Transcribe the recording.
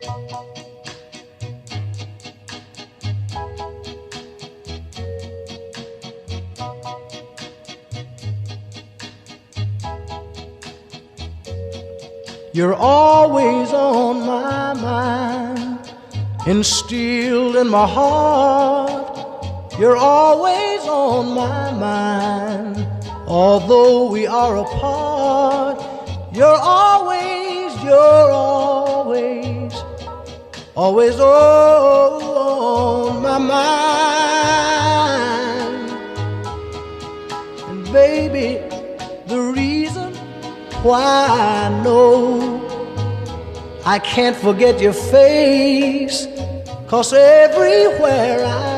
You're always on my mind, instilled in my heart. You're always on my mind, although we are apart. You're always always on my mind. And baby, the reason why I know I can't forget your face, 'cause everywhere I